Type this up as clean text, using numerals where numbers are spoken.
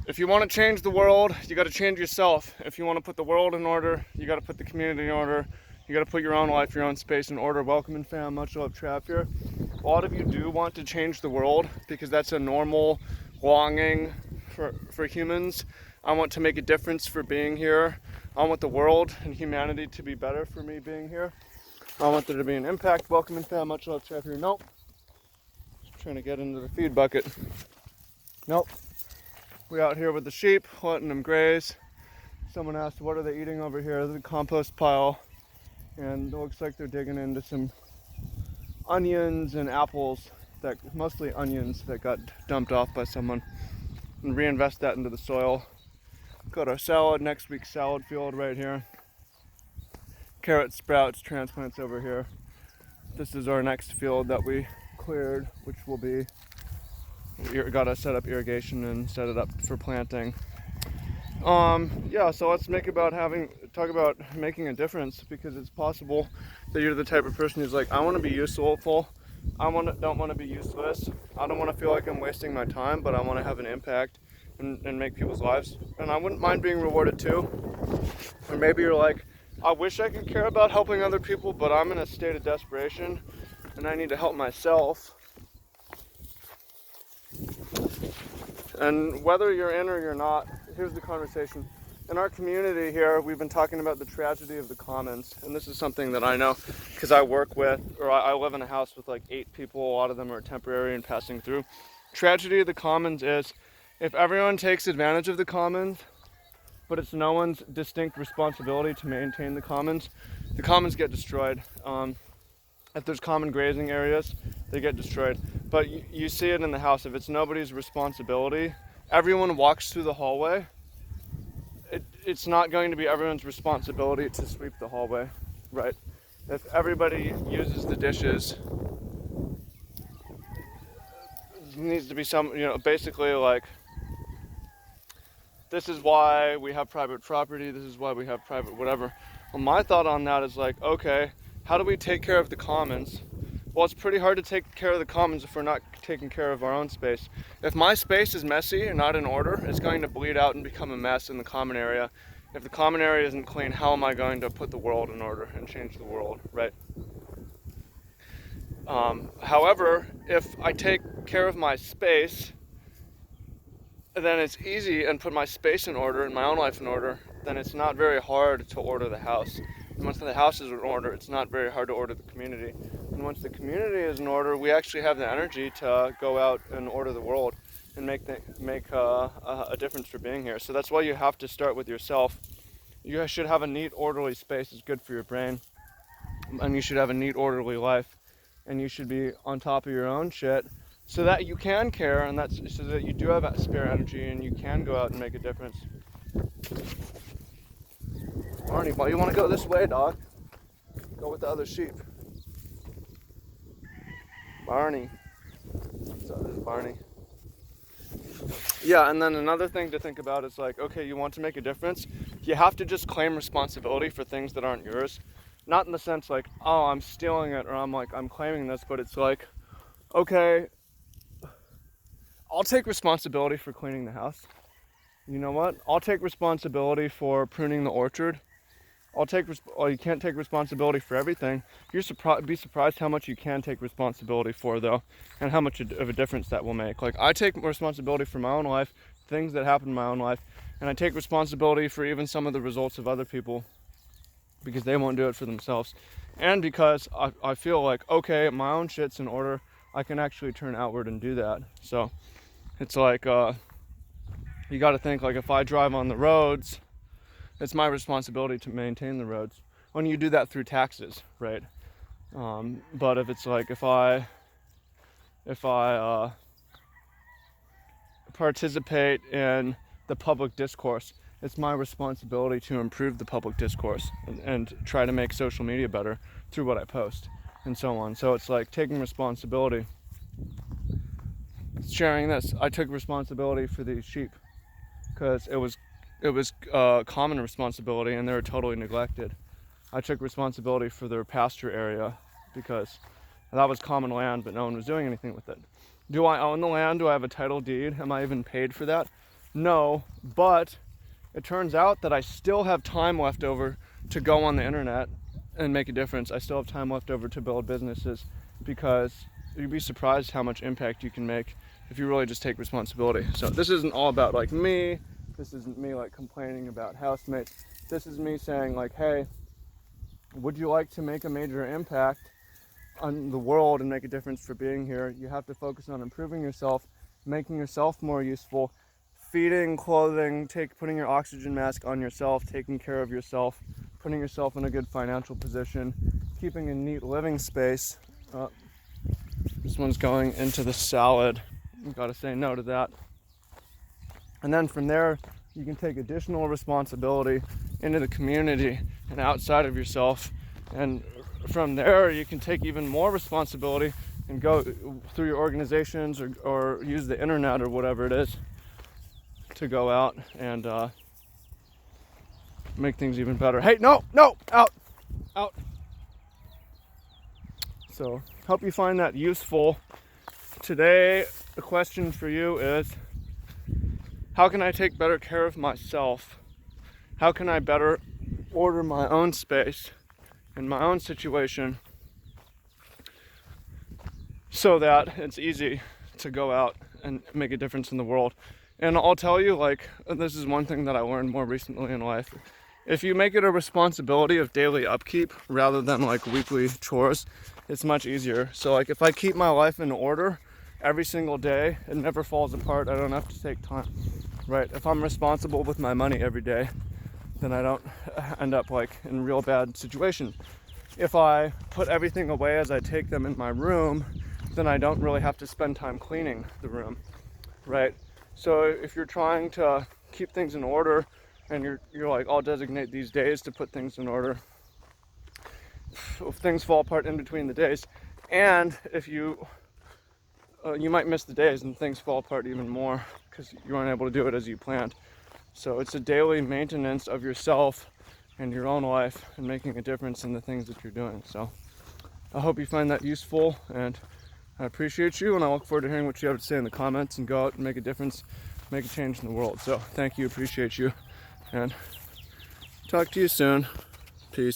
If you want to change the world, you got to change yourself. If you want to put the world in order, you got to put the community in order. You got to put your own life, your own space in order. Welcome in, fam. Much love, Trap here. A lot of you do want to change the world because that's a normal longing for humans. I want to make a difference for being here. I want the world and humanity to be better for me being here. I want there to be an impact. Welcome in, fam. Much love, Trap here. Nope. Just trying to get into the feed bucket. Nope. We out here with the sheep, letting them graze. Someone asked, what are they eating over here? There's a compost pile, and it looks like they're digging into some onions and apples, mostly onions that got dumped off by someone, and reinvest that into the soil. Got our salad, next week's salad field right here. Carrot sprouts, transplants over here. This is our next field that we cleared, which will be, we gotta set up irrigation and set it up for planting. Yeah, so let's talk about making a difference, because it's possible that you're the type of person who's like, I want to be useful. Don't want to be useless. I don't want to feel like I'm wasting my time, but I want to have an impact and make people's lives. And I wouldn't mind being rewarded too. Or maybe you're like, I wish I could care about helping other people, but I'm in a state of desperation and I need to help myself. And whether you're in or you're not, here's the conversation. In our community here, we've been talking about the tragedy of the commons. And this is something that I know because I live in a house with like 8 people. A lot of them are temporary and passing through. Tragedy of the commons is if everyone takes advantage of the commons, but it's no one's distinct responsibility to maintain the commons get destroyed. If there's common grazing areas, they get destroyed. But you see it in the house. If it's nobody's responsibility, everyone walks through the hallway. It's not going to be everyone's responsibility to sweep the hallway, right? If everybody uses the dishes, it needs to be basically like, this is why we have private property, this is why we have private whatever. Well, my thought on that is like, okay, how do we take care of the commons? Well, it's pretty hard to take care of the commons if we're not taking care of our own space. If my space is messy and not in order, it's going to bleed out and become a mess in the common area. If the common area isn't clean, how am I going to put the world in order and change the world, right? However, if I take care of my space, then it's easy, and put my space in order and my own life in order, then it's not very hard to order the house. And once the house is in order, it's not very hard to order the community. And once the community is in order, we actually have the energy to go out and order the world and make a difference for being here. So that's why you have to start with yourself. You should have a neat, orderly space. It's good for your brain. And you should have a neat, orderly life. And you should be on top of your own shit so that you can care, and so that you do have that spare energy and you can go out and make a difference. Barney, why you want to go this way, dog? Go with the other sheep. Barney. So this is Barney. Yeah, and then another thing to think about is like, okay, you want to make a difference, you have to just claim responsibility for things that aren't yours. Not in the sense like, oh, I'm stealing it, or I'm claiming this, but it's like, okay, I'll take responsibility for cleaning the house. You know what? I'll take responsibility for pruning the orchard. You can't take responsibility for everything. Be surprised how much you can take responsibility for, though, and how much of a difference that will make. Like, I take responsibility for my own life, things that happen in my own life, and I take responsibility for even some of the results of other people, because they won't do it for themselves. And because I feel like, okay, my own shit's in order, I can actually turn outward and do that. So it's like, you got to think, like, if I drive on the roads, it's my responsibility to maintain the roads. When you do that through taxes, right? But if it's like, if I participate in the public discourse, it's my responsibility to improve the public discourse and try to make social media better through what I post and so on. So it's like taking responsibility. Sharing this, I took responsibility for these sheep because it was common responsibility and they were totally neglected. I took responsibility for their pasture area because that was common land, but no one was doing anything with it. Do I own the land? Do I have a title deed? Am I even paid for that? No, but it turns out that I still have time left over to go on the internet and make a difference. I still have time left over to build businesses, because you'd be surprised how much impact you can make if you really just take responsibility. So this isn't all about like me. This isn't me like complaining about housemates. This is me saying like, hey, would you like to make a major impact on the world and make a difference for being here? You have to focus on improving yourself, making yourself more useful, feeding, clothing, putting your oxygen mask on yourself, taking care of yourself, putting yourself in a good financial position, keeping a neat living space. This one's going into the salad. You've got to say no to that. And then from there, you can take additional responsibility into the community and outside of yourself. And from there, you can take even more responsibility and go through your organizations or use the internet or whatever it is to go out and make things even better. Hey, no, out. So, hope you find that useful. Today, the question for you is, how can I take better care of myself? How can I better order my own space in my own situation so that it's easy to go out and make a difference in the world? And I'll tell you, like, this is one thing that I learned more recently in life. If you make it a responsibility of daily upkeep rather than like weekly chores, it's much easier. So like if I keep my life in order every single day, it never falls apart. I don't have to take time, right? If I'm responsible with my money every day, then I don't end up like in a real bad situation. If I put everything away as I take them in my room, then I don't really have to spend time cleaning the room, right? So if you're trying to keep things in order and you're like, I'll designate these days to put things in order, if things fall apart in between the days, and if you might miss the days and things fall apart even more because you aren't able to do it as you planned. So it's a daily maintenance of yourself and your own life and making a difference in the things that you're doing. So I hope you find that useful, and I appreciate you, and I look forward to hearing what you have to say in the comments, and go out and make a difference, make a change in the world. So thank you, appreciate you, and talk to you soon. Peace.